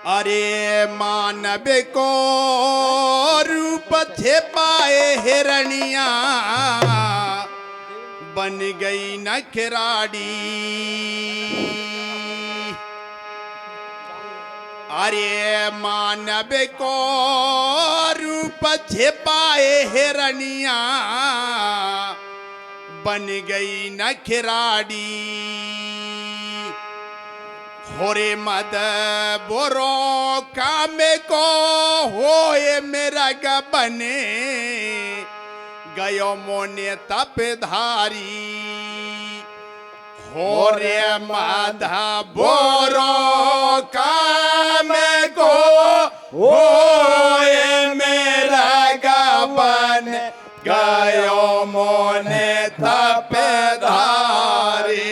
अरे मानव को रूप छेपाए हिरनिया बन गई नखराड़ी। अरे मानव को रूप छेपाए हिरनिया बन गई नखराड़ी। होरे मद बोरो काम को होए मेरा बने गयो मोने तपधारी। होरे मद बोरो काम को होए मेरा बन गयो मोने तपधारी।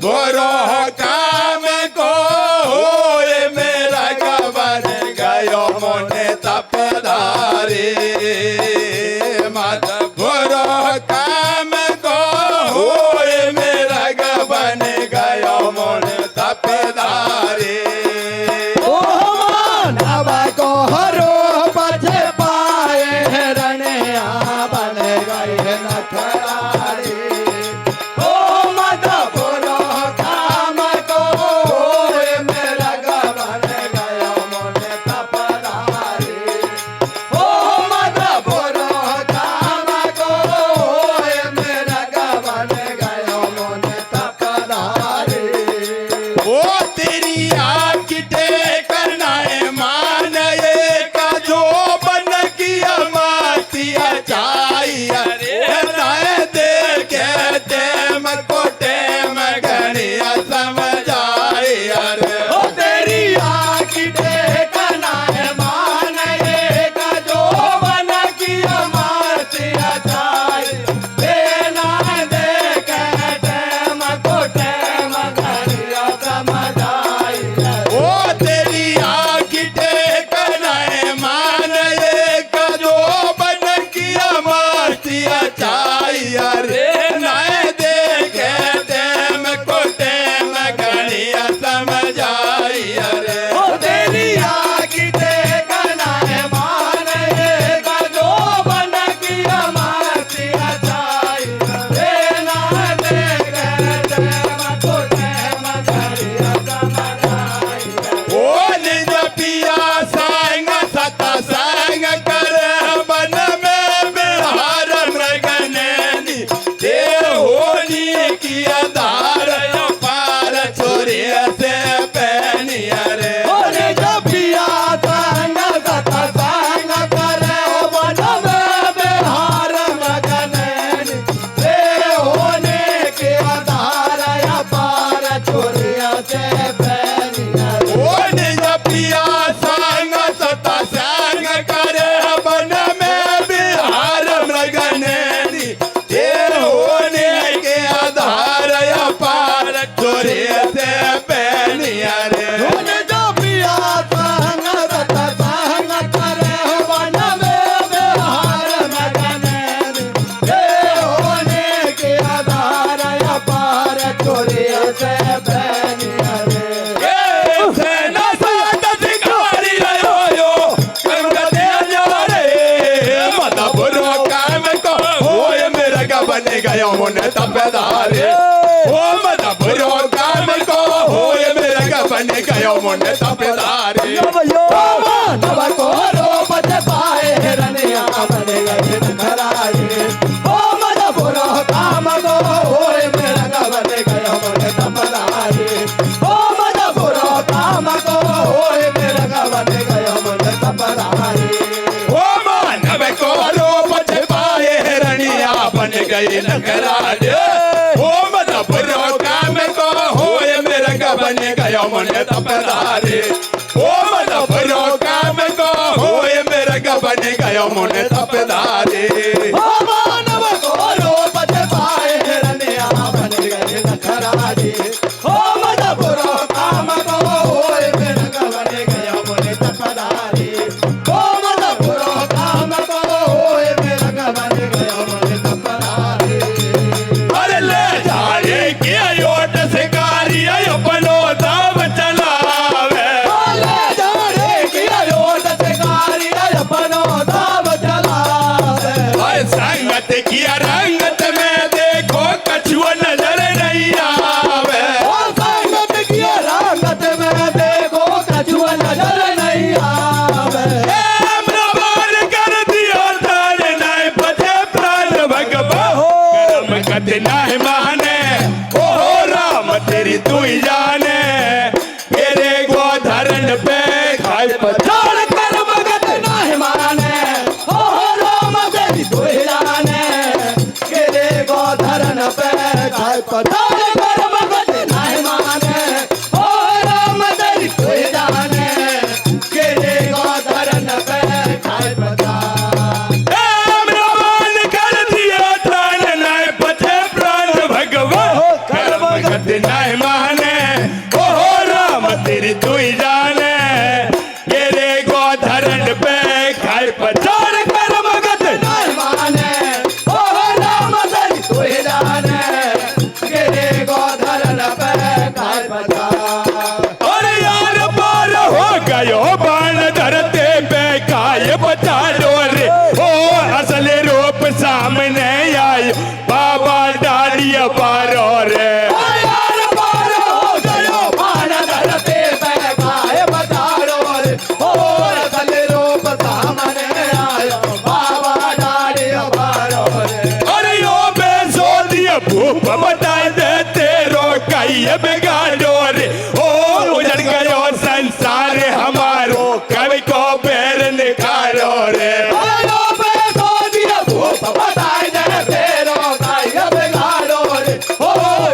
बोरो काम को होए मेरा गबन गयो मोने तपधारी। मत बोरो काम को होए मेरा गबन गयो मोने तपधारी। ओ मानव को हरो पछे पाए रनिया बन गए नखरारी। छोरे से से बनिया रे सेना साथ सिखारी आयो यो कर्म करते जारे मदा बुरो काम को होए मेरा का बने गयो मुने तपेदारे ओ मदा बुरो काम को होए मेरा का बने गयो मुने तपेदारे मानव को रूप से पाए रनिया बन गए नखरारी ओ मद बुरो काम को होए मेरा का बन गयो मन तपदारी ओ मद बुरो काम को होए मेरा का बन गयो मन तपदारी ओ मानव को रूप से पाए रनिया बन गए नखरारे ओ मदा बुरो काम को होए मेरा का बने गयो मुने तपेदारे ओ मदा बुरो काम को होए मेरा का बने गयो मुने तपेदारे ओ मानव को रूप से पाए रनिया बन गए नखरारी ओ मद बुरो काम को होए मेरा का बन गयो मन तपदारी ओ मद बुरो काम को होए मेरा का बन गयो मन तपदारी अरे ले जाए कि अयोट शिकारी अपनो दाव चलावे ले जाने की अयोट शिकारी अपनो दाव चलावे और संगत की रंगत में देखो कछुआ नजर नहीं आवे ओ संगत की रंगत में देखो कछुआ नजर नहीं आवे प्रवान कर दियो तार नहीं बचे प्राण भगवा कर्म गत नहीं माने ओ राम तेरी तू ही जाने मेरे गोधरण पे खाए पछाड़ कर मगत नहीं माने ओ राम तेरी दुई जाने गिरे गोधरन पे खाए पठार कर मगत नहीं माने ओ राम तेरी दुई जाने गिरे गोधरन पे खाए पठार प्रवान कर दियो तार नहीं बचे प्राण भगवा कर्म गत नहीं माने ओ राम तेरी तू ही जाने मेरे गोधरण पे खाए पछाड़ कर मगत नहीं माने ओ राम तेरी दुई जाने गिरे गोधरन पे खाए पठार और यार पार हो गयो बाण धरते पे काय बचा लो रे ओ असल रूप सामने आयो बाबा डालिया पारो रे यार पार हो गयो बाण धरते पे गाय बजारो रे ओ असल रूप सामने आयो बाबा डाली बारो रे और यो बेसो दिया भूप बताए दे तेरो कई बिगाड़ो रे ओ उजड़ गयो संसार हमारो कवि को पैर निकालो रे आयो पे तो दिया भूप बताए दे तेरो गाय बिगाड़ो रे ओ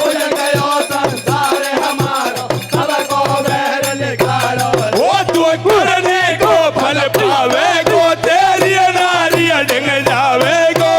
उजड़ गयो संसार हमारो सब को बहर निकालो रे वो तू करने को फल पावे गो तेरी नारी डिंग जावे गो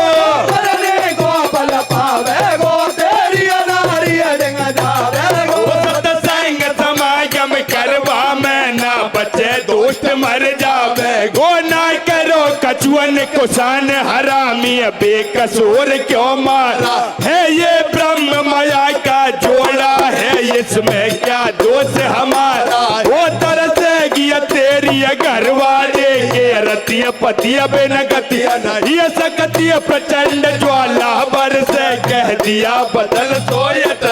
करने को बल पावे गो तेरी नारी डिंग जावे गो वो सत्संग समागम करवा में ना बचे दोस्त मर जावे गो ना करो कछुअन को सान हरामी बेकसूर क्यों मारा है ये ब्रह्म माया का जोड़ा है इसमें क्या दोष हमारा वो तरसेगी तेरी घर वाले के रतिया पतिया बिन गतिया ये सकतिया प्रचंड ज्वाला बर से कह दिया बदल सोयत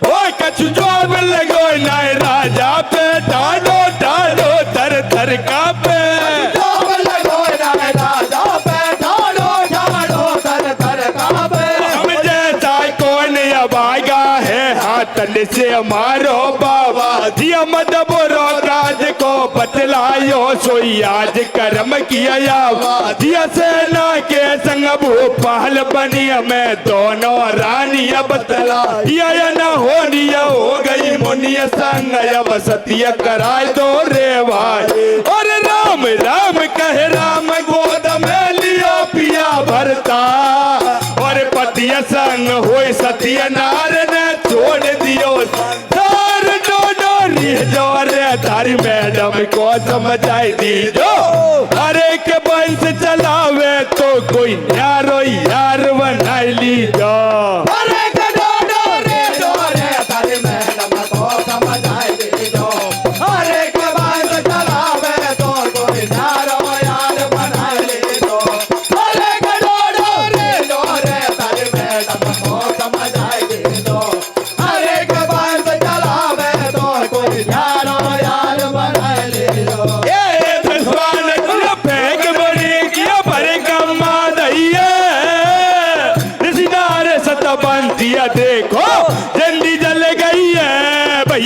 ओ कछु जो मिल गो नाय राजा पे डालो डालो थर थर का पे जोग लगो नाय राजा पे ढालो ढालो तर तर काबे हम जैसा कौन अबागा है हाथन से मारो बाबा दिया मत बुरो राज को बतलायो सोई आज कर्म किया यावा दिया सेना के संग भूपाल बनिया में दोनों रानिया बतला या न होनिया हो गई मुनिया संग अब सत्य कराए दो रे भाई और राम राम कहे राम गोद में लियो पिया भरता और पतिया संग होए सत्य नार ने छोड़ दियो तार डोडोरी जोरे तारी मैडम को समझाई दीजो अरे के बंश चलावे तो कोई यारो यार बनाई लीजो अरे के डोडो रे डोरे थारी मैडम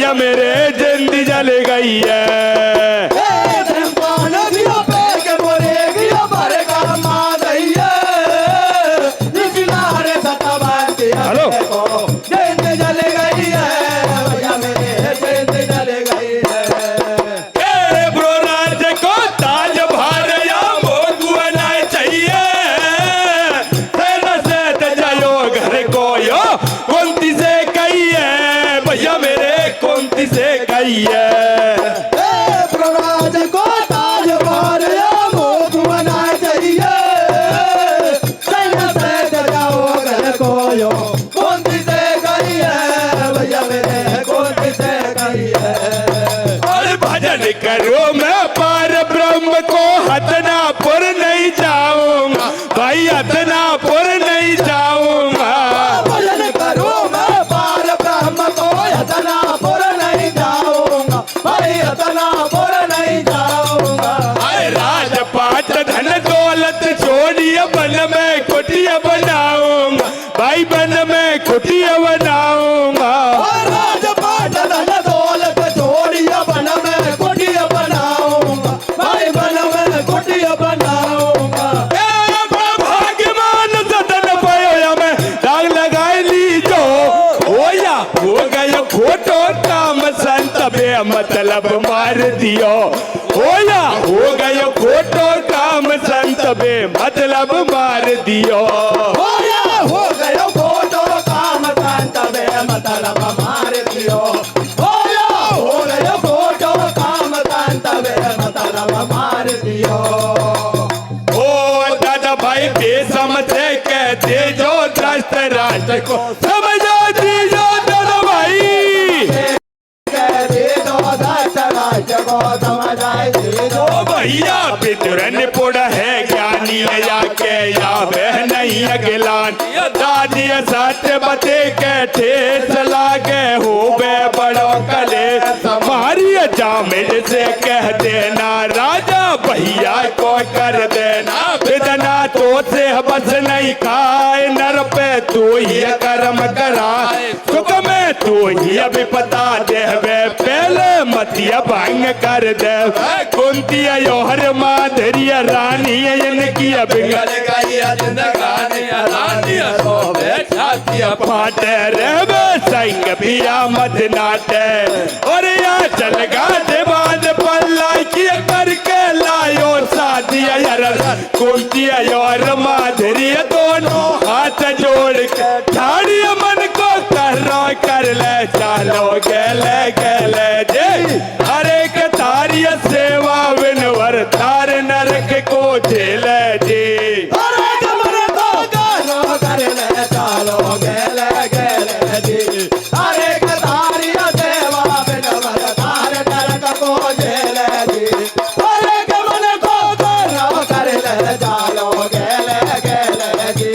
भैया मेरे जिंदगी जल गई है। धर्मपाल गियो पैर के मोरे गियो भर का मां दइए निकलारे सताबान के हेलो। को जिंदगी जल गई है भैया मेरे जिंदगी जल गई है। ब्रो राज को ताज भारया मोगुआना चाहिए सेना से तजायो घर को यो कौनती से कही है भैया मेरे कौनती से कही है। प्रराज को ताज भारया मोगुआना चाहिए सेना से तजाओ घर को यो कौनती से गई है भैया मेरे कौनती से गई है। और भजन करो मैं पार ब्रह्म को हतनापुर नहीं जाऊंगा भाई हतनापुर नहीं जाऊंगा। भजन करूं मैं पार ब्रह्म को हतनापुर नहीं जाऊंगा भाई हतनापुर नहीं जाऊंगा। अरे राजपाट धन दौलत छोड़िए वन में कुटिया बनाऊंगा भाई वन में कुटिया बनाऊंगा। और राजपाट धन दौलत छोड़िए वन में कुटिया बनाऊंगा भाई वन में कुटिया बनाऊंगा। भाग्यमान सदन पयो में दाग लगाए लीजो होया हो गयो खोटो काम संत बे मतलब मार दियो होया हो गयो खोटो काम संत बे मतलब मार दियो। होया हो गयो खोटो काम संत बे मतलब मार दियो होया हो गयो खोटो काम संत बे मतलब मार दियो। ओ दादा भाई बेसम से कहते जो दस्त राष्ट्र को समझा दीजो दादा भाई कह दे दो दस राज्य को समझाए दे दो भैया पितरन पोड़ा है ज्ञानी या के या वह नहीं अगलान दादी सत्य बते के ठेस लागे हो बे बड़ो कले मारी जामिन से कह देना राजा भैया को कर देना वेदना तो से बस नहीं खाए नर पे तू ही कर्म करा सुख में तू ही अभी पता दे पहले मतिया भंग कर दे कुंती योहर माधुर्य रानी इनकी बिगड़ गई जिंदगानी रानी सो बैठाती फाटे रे संग पिया मत नाटे और या चल गाते बाद पल्ला की करके लायो साथिया यार कुंती योहर माधुर्य दोनों हाथ जोड़ के ठाड़ी मन को कर ले चालो गेले गेले जे हरे के तारी सेवा विनवर तार नरक को झेले जी। अरे कमर को गानो कर ले चालो गेले गेले जी अरे कतारी सेवा बिनवर तार नरक को झेले जी। अरे कमर को गानो कर ले चालो गेले गेले जी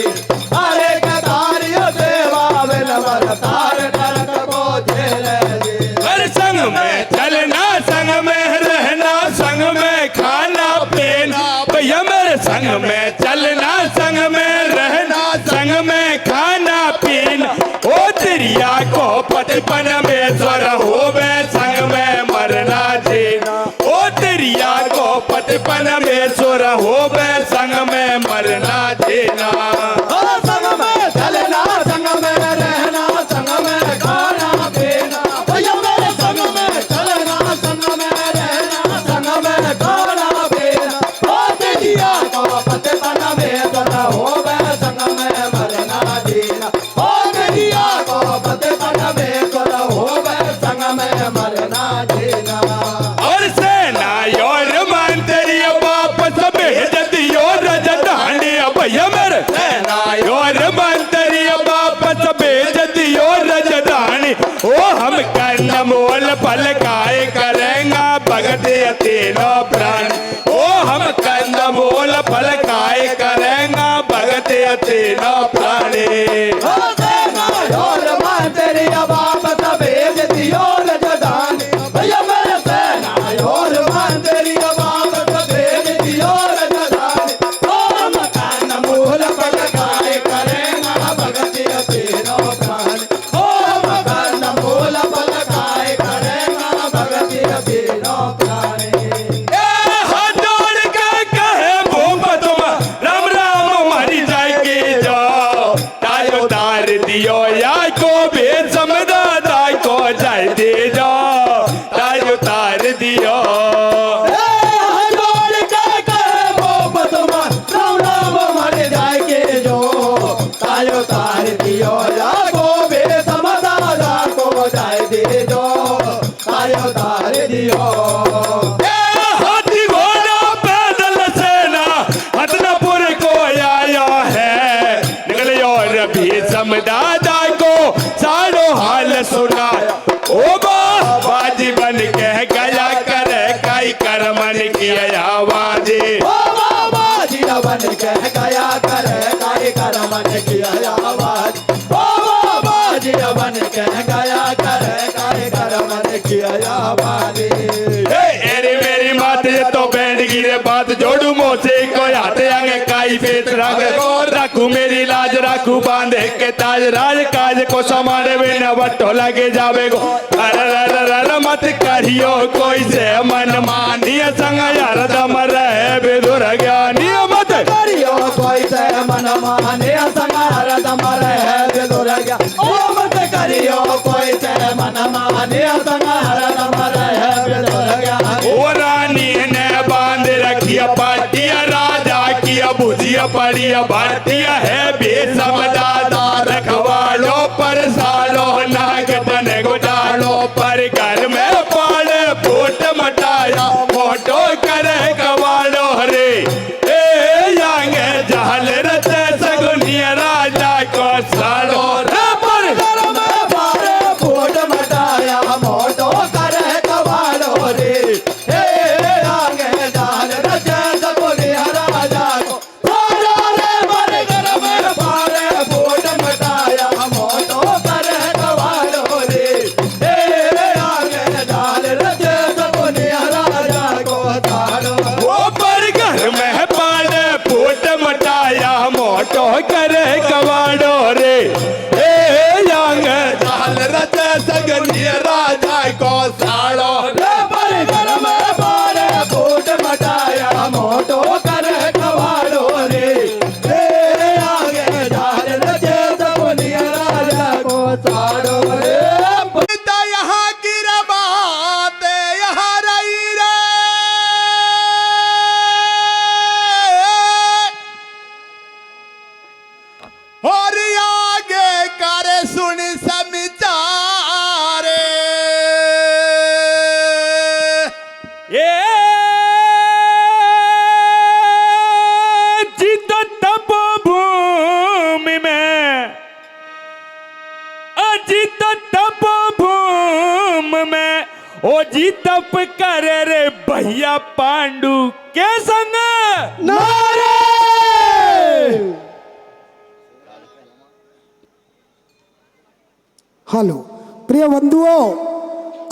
अरे कतारी सेवा बिनवर तार नरक को झेले जी। हर संग में चलना संग में रहना संग में खाना पीना भैया मेरे संग में चलना संग में रहना संग में खाना पीना ओ तिरिया को पतिपन में स्वर होवे संग में मरना जीना ओ तिरिया को पतिपन में स्वर होवे संग में मरना जीना। संग में चलना संग में रहना संग में खाना पीना भैया मेरे संग में चलना संग में रहना संग में खाना पीना ओ दिया को पतिपन में स्वर होवे संग में मरना जीना ओ दिया को पतिपन में स्वर होवे संग में मरना जीना। और सेना योर मंत्री वापस भेज दियो राजधानी भैया मेरे सेना योर मंत्री वापस भेज दियो राजधानी ओ हम कन्न मोल फल काय करेंगा भगत तीनों प्राण ओ हम कन्न मोल फल काय करेंगा भगत तीनों प्राणी। ओ सेना योर मंत्री वापस भेज दियो राजधानी भैया मेरे सेना योर मंत्री वापस भेज दियो राजधानी ओ मकान मूल पलकाए करेंगा भगत तीनों प्राण ओ मकान मूल पलकाए करेंगा गाया ओ बाबाजी बन के गया करे कई कर्मन किया आवाजी ओ बाबा जी बन के गया करे काई करमन किया आवाज ओ बाबा जी बन के गया करे काई करमन किया आवाज एरी मेरी मात ये तो बैंड गिरे बात जोड़ू मोसे को हाथ अंग काई पेट रंग को रखू मेरी लाज रखू बांधे के ताज राज काज को समाने बिना बट्टो लगे जावे गो अर मत करियो कोई से मन मानिए संग यार दम रहे बेदुर ज्ञानी मत करियो कोई से मन माने संगार दम रहे बेदुर गया ओ मत करियो कोई से मन माने संगार दम रहे बेदुर गया ओ रानी ने बांध रखिया पाटिया राजा किया बुझिया पड़िया भारतीय है बेसम दादा रखवालो पर सालो नाग बन गोडालो पर घर में पाले फूट मटाया मोटो करे कवालो रे ए यांगे जहल रते सगुनिया राजा को सालो रे पर घर में बारे फूट मटाया मोटो करे कवालो रे हे आगे जाल रचे सगुनी राजा को सारा रे बारे घर में बारे फूट मटाया मोटो करे कवालो रे हे आगे जाल रचे सगुनी राजा को सारो वो पर घर में पाले फूट मटाया मोटो करे कवाड़ो रे ए यांग जाल रचे सगनी राजा को साड़ो रे बारे घर में बारे फूट मटाया मोटो करे कवाड़ो रे हे आगे जाल रचे सगुनी राजा को सारो रे यहाँ की रबात यहाँ रही रे और आगे करे सुन समझारे ये जित तप भूमि में अजित तप भूम में ओ जी तप करे रे भैया पांडु के संग नारे हेलो प्रिय बंधुओं,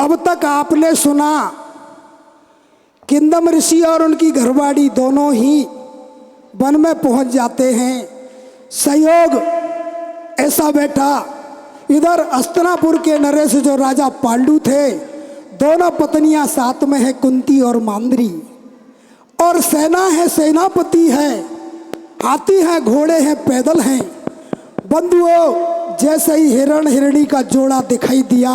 अब तक आपने सुना किंदम ऋषि और उनकी घरवाड़ी दोनों ही वन में पहुंच जाते हैं। सहयोग ऐसा बैठा, इधर हस्तिनापुर के नरेश जो राजा पांडु थे, दोनों पत्नियां साथ में है कुंती और मांद्री, और सेना है, सेनापति है, हाथी हैं, घोड़े हैं, पैदल हैं। बंधुओं, जैसे ही हिरण हिरणी का जोड़ा दिखाई दिया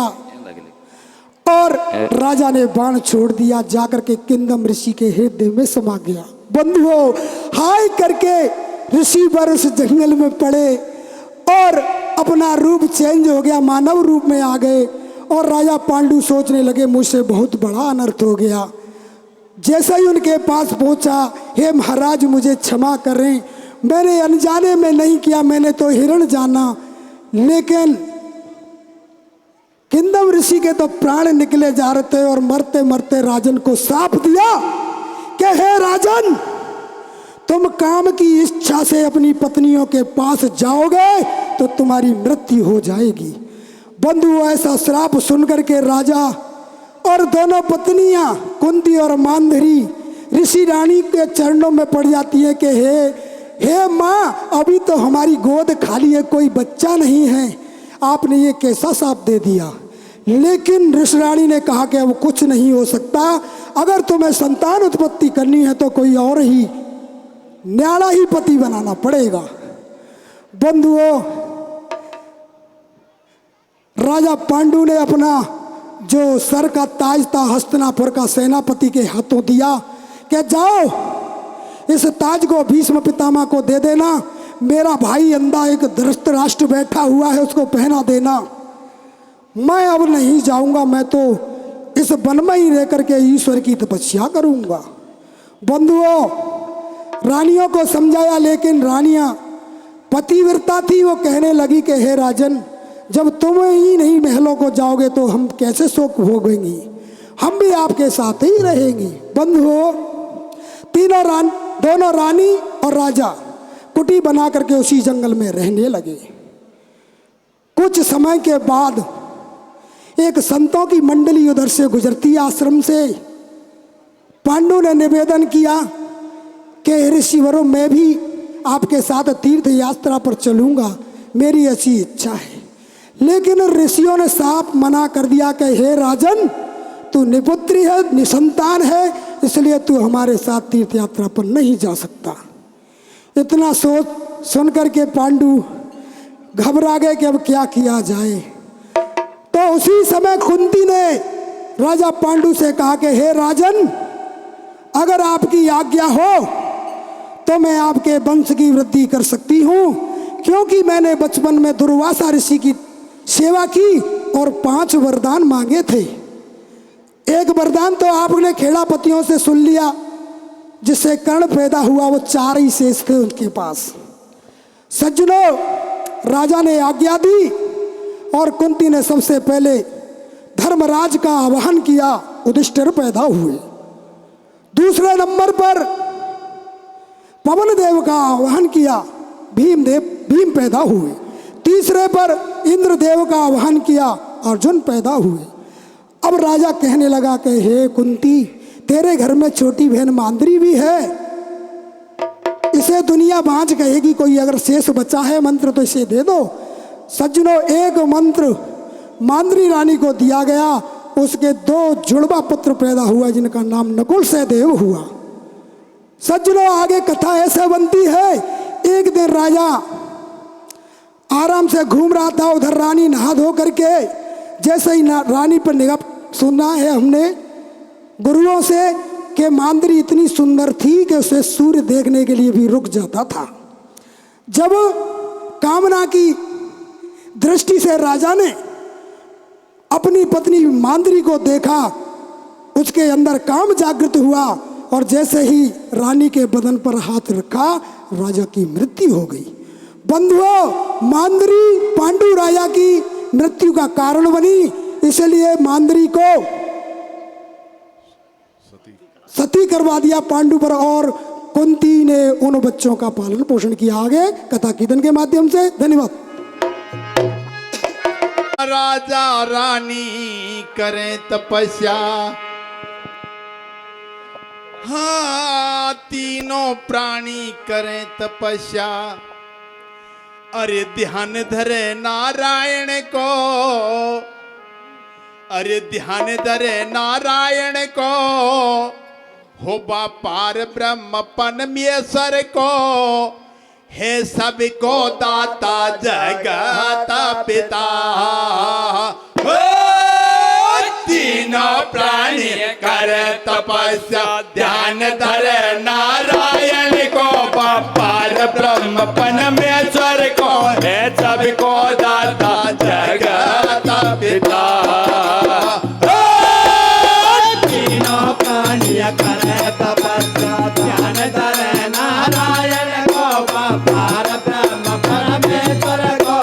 और राजा ने बाण छोड़ दिया, जाकर के किंदम ऋषि के हृदय में समा गया। बंधुओं, हाय करके ऋषि वर उस जंगल में पड़े और अपना रूप चेंज हो गया, मानव रूप में आ गए। और राजा पांडु सोचने लगे मुझसे बहुत बड़ा अनर्थ हो गया। जैसे ही उनके पास पहुंचा, हे महाराज मुझे क्षमा करें, मैंने अनजाने में नहीं किया, मैंने तो हिरण जाना, लेकिन किंदम ऋषि के तो प्राण निकले जा रहे थे। और मरते मरते राजन को श्राप दिया कि हे राजन, तुम काम की इच्छा से अपनी पत्नियों के पास जाओगे तो तुम्हारी मृत्यु हो जाएगी। बंधु, ऐसा श्राप सुनकर के राजा और दोनों पत्नियां कुंती और मांधरी ऋषि रानी के चरणों में पड़ जाती है कि हे माँ, अभी तो हमारी गोद खाली है, कोई बच्चा नहीं है, आपने ये कैसा श्राप दे दिया। लेकिन ऋषि रानी ने कहा कि अब कुछ नहीं हो सकता, अगर तुम्हें संतान उत्पत्ति करनी है तो कोई और ही न्याड़ा ही पति बनाना पड़ेगा। बंधुओं, राजा पांडु ने अपना जो सर का ताज था हस्तिनापुर का सेनापति के हाथों दिया कि जाओ इस ताज को भीष्म पितामह को दे देना, मेरा भाई अंधा एक धृतराष्ट्र बैठा हुआ है उसको पहना देना, मैं अब नहीं जाऊंगा, मैं तो इस वन में ही रह करके ईश्वर की तपस्या करूंगा। बंधुओं, रानियों को समझाया, लेकिन रानियां पतिव्रता थी, वो कहने लगी कि हे राजन, जब तुम ही नहीं महलों को जाओगे तो हम कैसे सुख भोगेंगे, हम भी आपके साथ ही रहेंगे। बंधुओं, दोनों रानी और राजा कुटी बना करके उसी जंगल में रहने लगे। कुछ समय के बाद एक संतों की मंडली उधर से गुजरती आश्रम से। पांडु ने निवेदन किया कि ऋषिवरों, मैं भी आपके साथ तीर्थ यात्रा पर चलूंगा, मेरी ऐसी इच्छा है। लेकिन ऋषियों ने साफ मना कर दिया कि हे राजन, तू निपुत्री है, निसंतान है, इसलिए तू हमारे साथ तीर्थ यात्रा पर नहीं जा सकता। इतना सोच सुनकर के पांडु घबरा गए कि अब क्या किया जाए। तो उसी समय कुंती ने राजा पांडु से कहा कि हे राजन, अगर आपकी आज्ञा हो तो मैं आपके वंश की वृद्धि कर सकती हूँ, क्योंकि मैंने बचपन में दुर्वासा ऋषि की सेवा की और 5 वरदान मांगे थे। एक वरदान तो आपने खेड़ापतियों से सुन लिया, जिससे कर्ण पैदा हुआ, वो 4 ही शेष थे उनके पास। सज्जनों, राजा ने आज्ञा दी और कुंती ने सबसे पहले धर्मराज का आवाहन किया, युधिष्ठिर पैदा हुए। दूसरे नंबर पर पवन देव का आवाहन किया, भीम पैदा हुए। तीसरे पर इंद्रदेव का आवाहन किया, अर्जुन पैदा हुए। अब राजा कहने लगा कि हे कुंती, तेरे घर में छोटी बहन मांद्री भी है, इसे दुनिया बांझ कहेगी, कोई अगर शेष बचा है मंत्र तो इसे दे दो। सज्जनों, एक मंत्र मांद्री रानी को दिया गया, उसके 2 जुड़वा पुत्र पैदा हुआ, जिनका नाम नकुल सहदेव हुआ। सज्जनों, आगे कथा ऐसे बनती है, एक दिन राजा आराम से घूम रहा था, उधर रानी नहा धो करके, जैसे ही रानी पर निगाह, सुना है हमने गुरुओं से कि मांद्री इतनी सुंदर थी कि उसे सूर्य देखने के लिए भी रुक जाता था। जब कामना की दृष्टि से राजा ने अपनी पत्नी मांद्री को देखा, उसके अंदर काम जागृत हुआ और जैसे ही रानी के बदन पर हाथ रखा, राजा की मृत्यु हो गई। बंधुओं, मांद्री पांडु राजा की मृत्यु का कारण बनी, इसलिए मांद्री को सती करवा दिया पांडु पर, और कुंती ने उन बच्चों का पालन पोषण किया। आगे कथा कीर्तन के माध्यम से। धन्यवाद। राजा रानी करें तपस्या, हाँ तीनों प्राणी करें तपस्या। अरे ध्यान धरे नारायण को, अरे ध्यान धरे नारायण को, हो पार ब्रह्म परमेश्वर को, हे सबको दाता जगत पिता। तीनों प्राणी कर तपस्या, ध्यान धरे नारायण को, पार ब्रह्म परमेश्वर को, हे सबको दाता जगत पिता। तीनों प्राणी कर तपस्या, ध्यान धरे नारायण को, पार ब्रह्म परमेश्वर को,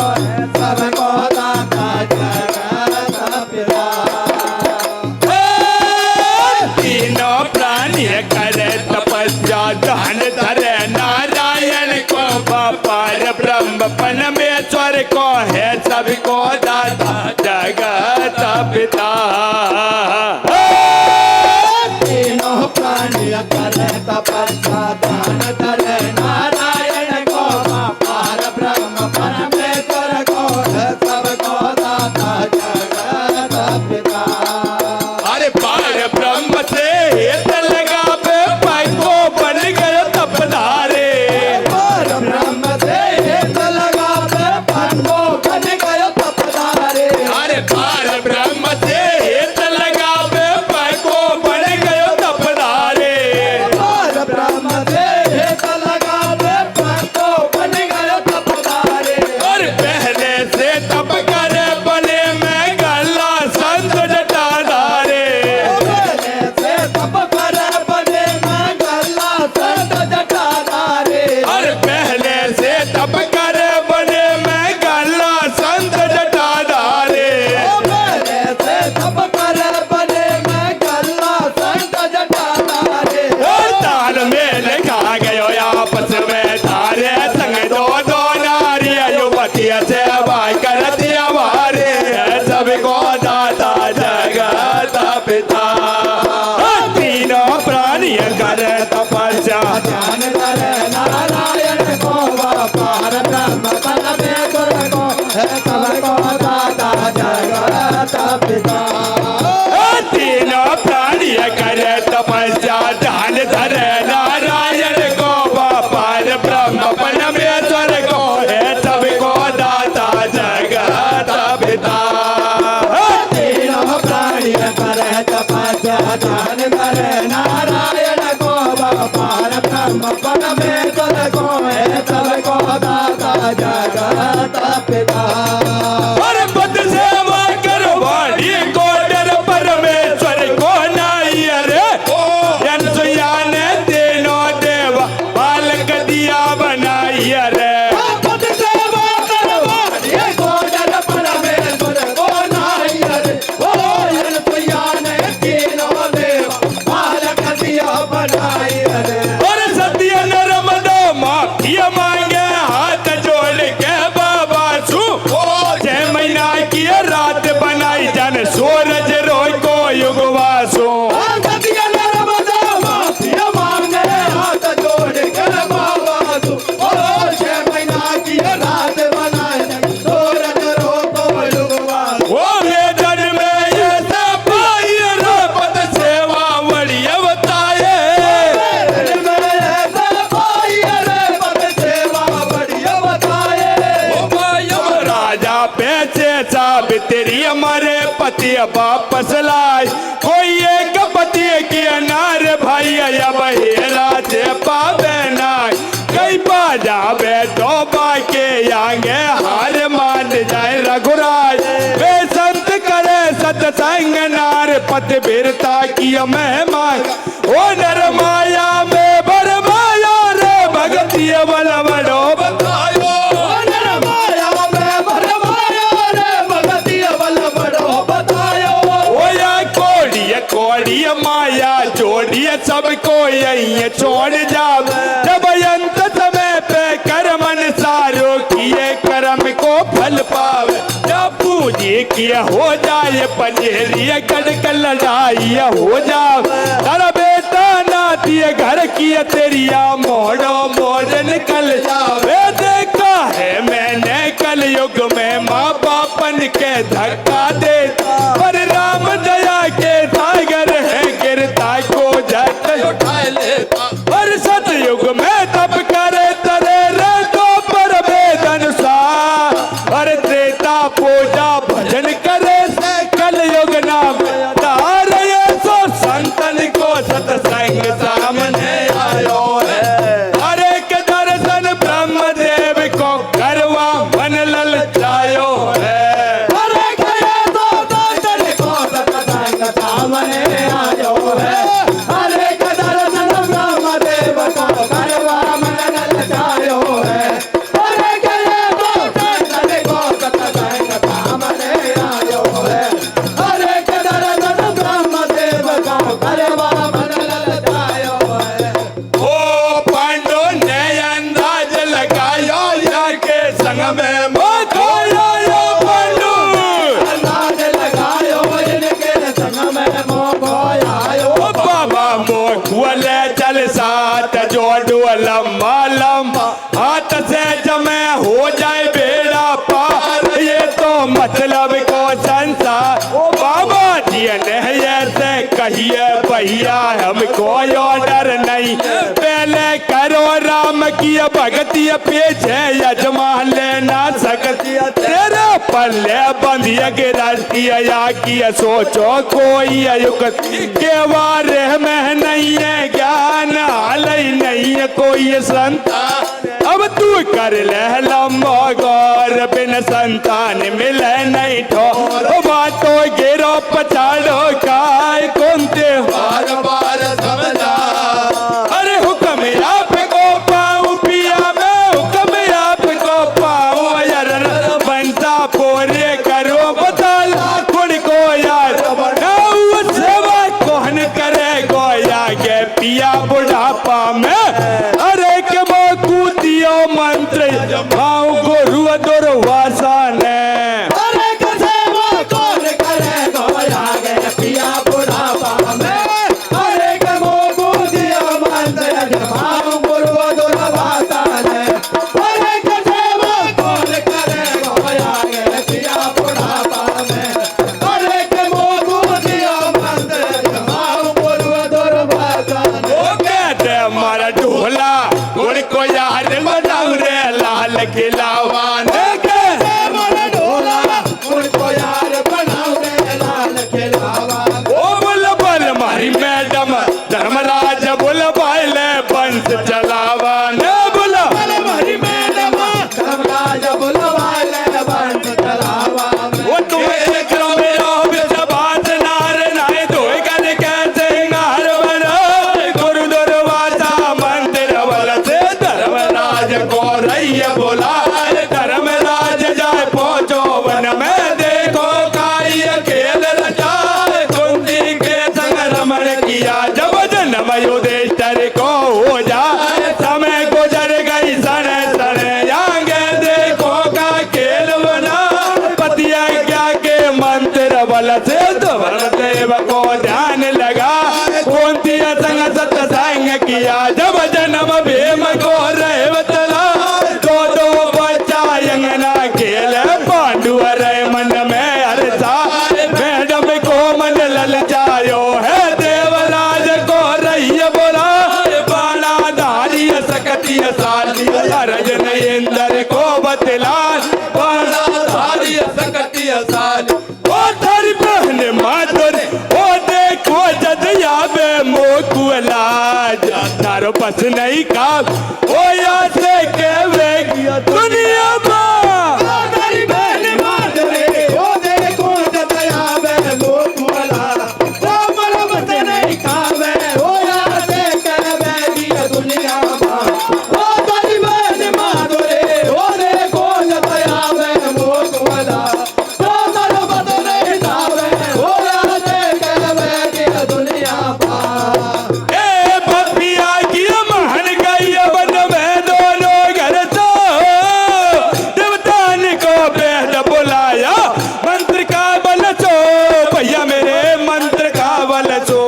सबको दाता जगत पिता। तीनों प्राणी करे तपस्या, ध्यान धरे नारायण को, पार ब्रह्म परमेश्वर को, है सबको दाता जगत पिता। तीनों प्राणी करे तपस्या, ध्यान धरे नारायण को, पार ब्रह्म परमेश्वर को, है सबको दाता जगत पिता। अरे पार ब्रह्म से हेत लगा पे पाइको बन गए तपधारे। पार ब्रह्म से हेत लगा पे पाइको बन गए तपधारे। अरे पार ब्रह्म से हेत लगा पे पाइको बन गए तपधारे। पार ब्रह्म से रे सब कर बने मैं कल्ला संग जटाना रे ताल में लिखा गयो आपस में तारे संग दो दो नारी युवती से भाई कर दिया वारे सबको दाता जगत पिता तीनों प्राणी कर तपस्या ध्यान करे नारायण को पार ब्रह्म पद में गुर को है सबको दाता जगत पिता तीनों प्राणी कर तपस्या ध्यान धरे नारायण को पार ब्रह्म परमेश्वर को है सबको दाता जगत पिता तीनों प्राणी करे तपस्या ध्यान करे नारायण को पार ब्रह्म परमेश्वर को है सबको दाता जगत पिता और पद सेवा करो वाणी को डर परमेश्वर को नाई रे यनसुया ने तीनों देवा बालक दिया बनाई रे पद सेवा करवा ये गोडर परमेश्वर को नाई रे ओ यनसुया ने तीनों देव बालक दिया बनाई रे और सत्य नर्मदा माफी मांगे हाथ जोड़ के बाबा सु छह महीना की रात बनाई जन सूरज रोज को युगवासु सतिया नर्मदा माफिया मांगे हाथ जोड़ के बाबा तू ओ 6 महीना की रात बनाए सूरज रोको युगवा वो वेदन में ये सफाई रे पद सेवा वड़ी बताए राजा पैसे साबित्री हमारे पति वापस लाए कोई एक पति के अनार भाई अब हेरा से पावे नाय कई बाजा बैठो बाके आगे हार मान जाए रघुराज वे संत करे सत्संग नार पति वीरता की मेहमान ओ नर माया में बर माया रे भगती बल बड़ो बतायो कोड़िया माया जोड़िया सबको यही छोड़ जाओ जब अंत समय पे कर्मन सारो किए कर्म को फल पावे जब पूजी किया हो जाए पंजेरिया कड़क लड़ाई हो जाओ तारा बेटा नाती घर किया तेरिया मोड़ो मोड़ निकल जावे देखा है मैंने कल युग में माँ बापन के धक्का दे पर राम दया के सागर है गिरता को जट उठा लेता और सतयुग में तप करे तरे रे तो पर वेदन सा और त्रेता पूजा भजन करे कल युग नाम तार ये सो संतन को सत्संग सामने आयो है हर एक दर्शन ब्रह्म देव को करवा मन ललचायो है सामने आयो है हरे दर्शन ब्रह्म देव को करवा मन ललचायो है हरे दर्शन को सत्संग सामने आयो है हरे दर्शन ब्रह्म देव को करवा मन ललचायो है ओ पांडव ने अंदाज लगायो जाके संग में मोखोयो यो पांडु अंदाज लगायो इनके संग में मोखोयायो बाबा मोखुले चल साथ जोड़ो लम्बा लम्बा हाथ से जमे हो जाए बेड़ा पार ये तो मतलब को संसार बाबा जी ने ऐसे कहिए भैया हमको ऑर्डर नहीं पहले करो राम की भक्ति पीछे यजमा लेना सकती तेरे पल्ले बंधिया के राष्ट्रीय की सोचो कोई युक्त के बारे में नहीं है ज्ञान हाल नहीं है कोई संतान अब तू कर ले लम्बो गौर बिन संतान मिले नहीं ठोर बातों गिरो पछाड़ो काय कुंते बार बार समझा अरे हुक्म आपको पाऊं पिया मैं हुक्म आपको पाऊं यार बनता पूरे करो बदल खुद को यार भोला उनको यार बनाऊ रे लाल खिलावन के मन ढोला उनको यार बनाओ रे लाल खिलावा ओ बोल बोल मारी मैडम धर्मराज बोल बाइले बंस चलावन बोला हमारी मैडम धर्मराज बुलवाले बंद चलावा वो तुम्हें करो मेरो विश्वास नार नाय धोए कर के सिंगार बना गुरु दरवाजा मंदिर वाला से धर्मराज को रही बोला धर्मराज जाए पहुंचो वन में देखो काई खेल रचा कुंती के संग रमण किया जब जन्म युधिष्ठिर को हो जा समय गुजर गई सन सन आगे देखो का खेल बना पति आज्ञा के मंत्र बल से देव को ध्यान लगा कुंती संग सत्संग किया जब जन्म भीम को रेवतला दो बच्चा यंगना खेल पांडु रहे मन में हर्षा मैडम को मन ललचायो है देवराज को रही बोला बाणाधारी सकती साली अर्जुन इंद्र को बतला बाणाधारी सकती साली ओ थारी बहन माधुर ओ देखो जदया बे मोकुला तारो पस नहीं का ओ या से के वेगिया दुनिया बा हमारी बहन माधुरी ओ देखो जतया वे लोग वाला राम राम से नहीं खावे ओ यार से कहवे की दुनिया ओ हमारी बहन माधुरी ओ देखो जतया वे लोग वाला राम राम से नहीं खावे ओ यार से कहवे की दुनिया ए पपिया की महन गई बन में दोनों घर तो देवतान को बेद बुलाया मंत्र का बल सो भैया मेरे मंत्र का बल सो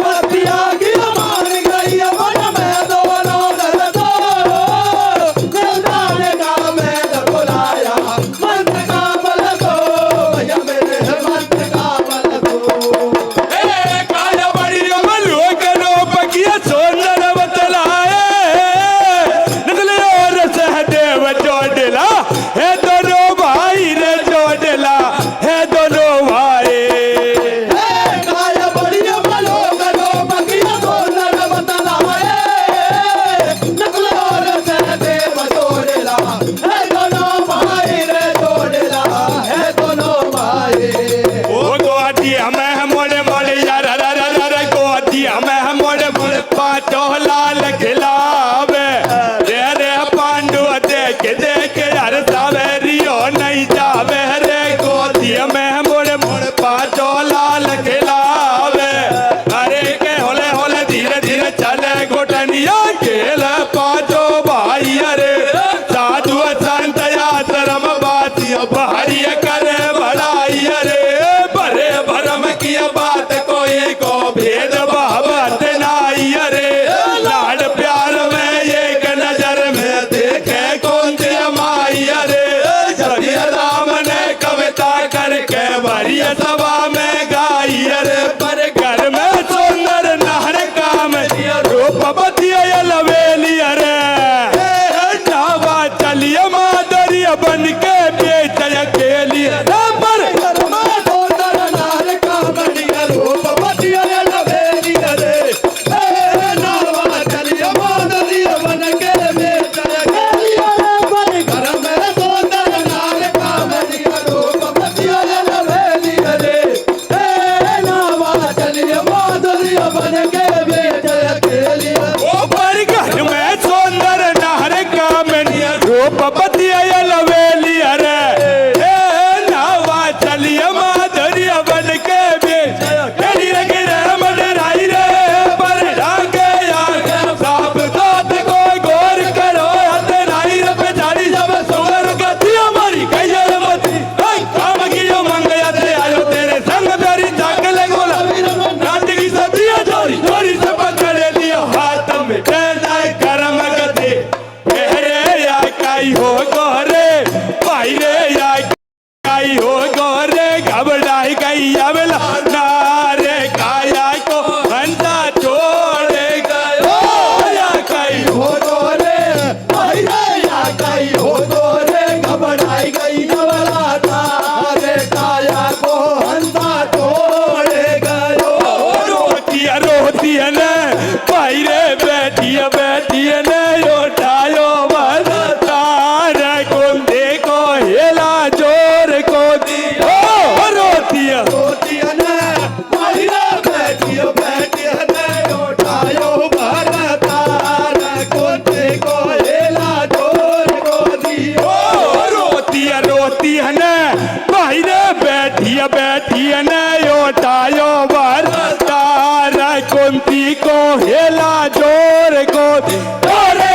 बतिया की मान गई मन में दोनों दर दो दिलदार का मैं बुलाया मंत्र का बल दो भैया मेरे मंत्र का बल दो ए काया बड़ी मलू करो पकिया सोनर बतलाए निकले और सहदेव जोड़ला है दोनों भाई रे जोड़ला है दोनों भाई काया बढ़िया बलो गलो बगिया सोनर बतलाए नकल और सहदेव जोड़ला है दोनों भाई रे जोड़ला है दोनों भाई ओ गोदी हमें मोड़े मोड़े यार गोदी हमें मोड़े मोड़े पाँचों लाल खिलावे रे रे पांडु देख देख यार सावेरियो नहीं जावे रे गोदी हमें मोड़े मोड़े पाँचों लाल खिलावे अरे के होले होले धीरे धीरे चले गोटनिया खेल पाँचों भाई अरे साधु संत आश्रम बाती भारी करे बड़ाई अरे बड़े भरम की बात कोई को भेद भाव नाई अरे लाड प्यार में एक नजर में देखे कौन सी माई अरे जबी राम ने कविता करके बड़ी सभा में गाई अरे पर घर में सुंदर नहर काम रूप बतिया लवेली अरे नावा चलिए माधुरी बन के बेच अकेली पर कर्मा सोनर नार का बढ़िया रूप बतिया लवेली रे नावा चलिया माधुरिया बन के बेच गलिया पर घर में सोनर नार का बढ़िया रूप बतिया लवेली रे बतायो वर तारा कुंती को हेला जोर को तोरे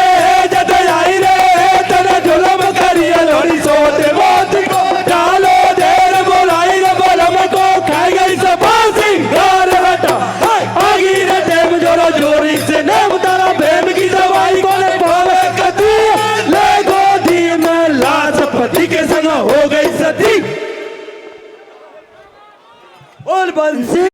जद आई रे तने जुलम करिया लोरी सोते मौत को डालो देर बोलाई रे बलम को खाई गई सपा सिंगार हटा आगी रे टेम जोरो जोरी से नेम तारा प्रेम की दवाई को ले पावे कती ले गोदी में लाश पति के संग हो गई सती। बोल बंसी।